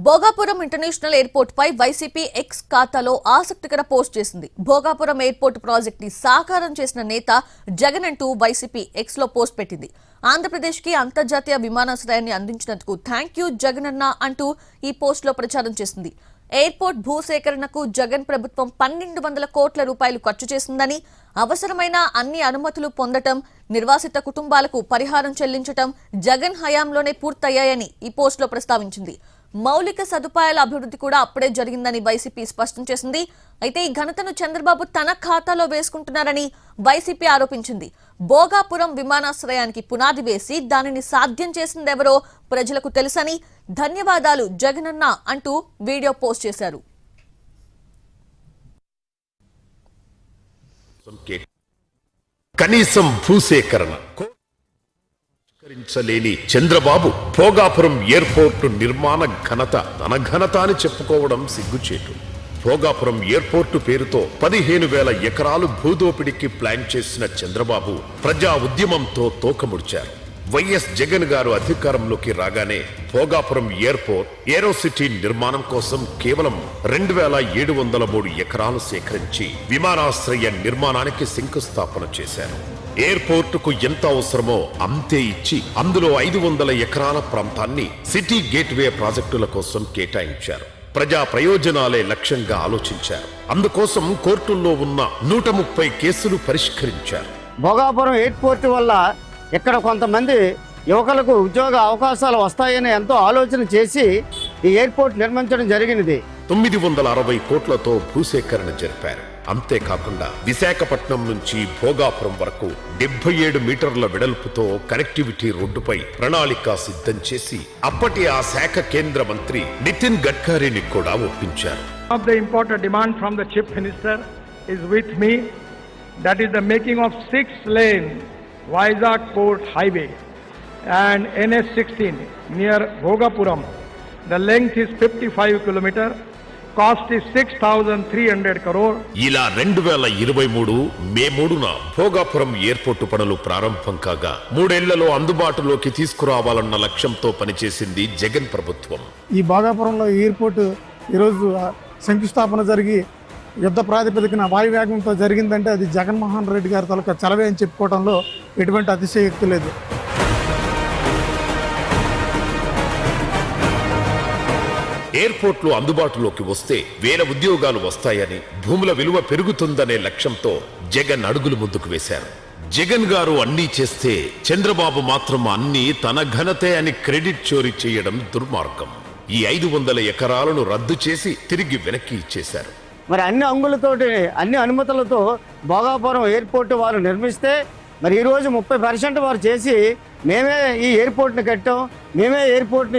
Bhogapuram international airport పై YCP X ఖాతాలో ఆసక్తికర post చేసింది. భోగాపురం ఎయిర్పోర్ట్ ప్రాజెక్ట్ ని సాకారం చేసిన నేత జగన్ అంటూ వైసీపీ ఎక్స్ లో పోస్ట్ పెట్టింది. ఆంధ్రప్రదేశ్ కి అంతర్జాతీయ విమానాశ్రయాన్ని అందించినందుకు థ్యాంక్ యూ జగన్ అన్న అంటూ ఈ పోస్ట్ లో ప్రచారం చేసింది. ఎయిర్పోర్ట్ భూసేకరణకు జగన్ ప్రభుత్వం 1200 కోట్ల రూపాయలు ఖర్చు చేసిందని, అవసరమైన అన్ని అనుమతులు పొందటం, నిర్వాసిత కుటుంబాలకు పరిహారం చెల్లించటం జగన్ హయాంలోనే పూర్తయ్యాయని ఈ పోస్ట్ లో ప్రస్తావించింది. మౌలిక సదుపాయాల అభివృద్ధి కూడా అప్పుడే జరిగిందని వైసీపీ స్పష్టం చేసింది. అయితే ఈ ఘనతను చంద్రబాబు తన ఖాతాలో వేసుకుంటున్నారని వైసీపీ ఆరోపించింది. భోగాపురం విమానాశ్రయానికి పునాది వేసి దానిని సాధ్యం చేసిందెవరో ప్రజలకు తెలుసని, ధన్యవాదాలు జగనన్న అంటూ వీడియో పోస్ట్ చేశారు. కనీసం భూసేకరణ లేని చంద్రబాబు భోగాపురం ఎయిర్పోర్టు నిర్మాణ ఘనత తన ఘనత అని చెప్పుకోవడం సిగ్గుచేటు. భోగాపురం ఎయిర్పోర్టు పేరుతో 15,000 ఎకరాలు భూదోపిడికి ప్లాన్ చేసిన చంద్రబాబు ప్రజా ఉద్యమంతో తోకముడిచారు. వైఎస్ జగన్ గారు అధికారంలోకి రాగానే భోగాపురం ఎయిర్పోర్ట్ ఏరోసిటీ నిర్మాణం కోసం కేవలం 2,703 ఎకరాలు సేకరించి విమానాశ్రయ నిర్మాణానికి శంకుస్థాపన చేశారు. ఎయిర్పోర్టుకు ఎంత అవసరమో అంతే ఇచ్చి అందులో 500 ఎకరాల ప్రాంతాన్ని సిటీ గేట్వే ప్రాజెక్టుల కోసం కేటాయించారు. ప్రజా ప్రయోజనాలే లక్ష్యంగా ఆలోచించారు. అందుకోసం కోర్టుల్లో ఉన్న 130 కేసులు పరిష్కరించారు. భోగాపురం ఎయిర్పోర్ట్ వల్ల ఇక్కడ కొంతమంది యువకులకు ఉద్యోగ అవకాశాలు వస్తాయని ఎంతో ఆలోచన చేసి ఈ ఎయిర్పోర్ట్ నిర్మించడం జరిగినది. 960 కోట్లతో భూసేకరణ జరిపారు. అంతేకాకుండా విశాఖపట్నం నుంచి భోగాపురం వరకు 77 మీటర్ల వెడల్పుతో కనెక్టివిటీ రోడ్డుపై ప్రణాళిక సిద్ధం చేసి అప్పటి ఆ శాఖ కేంద్ర మంత్రి నితిన్ గడ్కరీని కూడా ఒప్పించారు. Of the important demand from the Chief Minister is with me, that is the making of 6-lane Vizag Port Highway and NH16 near Bhogapuram. The length is 55 kilometers. Cost is 6,300 crore. ఇలా 2023 మే 3న Bhogapuram airport పనులు ప్రారంభం కాగా 3 ఏళ్లలో అందుబాటులోకి తీసుకురావాలన్న లక్ష్యంతో పనిచేసింది జగన్ ప్రభుత్వం. ఈ భోగాపురంలో ఎయిర్పోర్టు ఈరోజు శంకుస్థాపన జరిగి యుద్ధ ప్రాతిపదికన వాయువేగంతో జరిగిందంటే అది జగన్మోహన్ రెడ్డి గారి తాలూకా చలవే అని చెప్పుకోవడంలో ఎటువంటి అతిశయోక్తి లేదు. ఎయిర్పోర్ట్లు అందుబాటులోకి వస్తే వేల ఉద్యోగాలు వస్తాయని, భూముల విలువ పెరుగుతుందనే లక్ష్యంతో జగన్ అడుగులు ముందుకు వేశారు. జగన్ గారు అన్నీ చేస్తే చంద్రబాబు మాత్రం అన్నీ తన ఘనతే అని క్రెడిట్ చోరీ చేయడం దుర్మార్గం. ఈ 500 ఎకరాలను రద్దు చేసి తిరిగి వెనక్కి ఇచ్చేశారు. మరి అన్ని అంగులతోటి అన్ని అనుమతులతో భోగాపురం ఎయిర్పోర్ట్ వారు నిర్మిస్తే మరి ఈరోజు 30% వారు చేసి మేమే ఈ ఎయిర్పోర్ట్ని కట్టాం, మేమే ఎయిర్పోర్ట్ని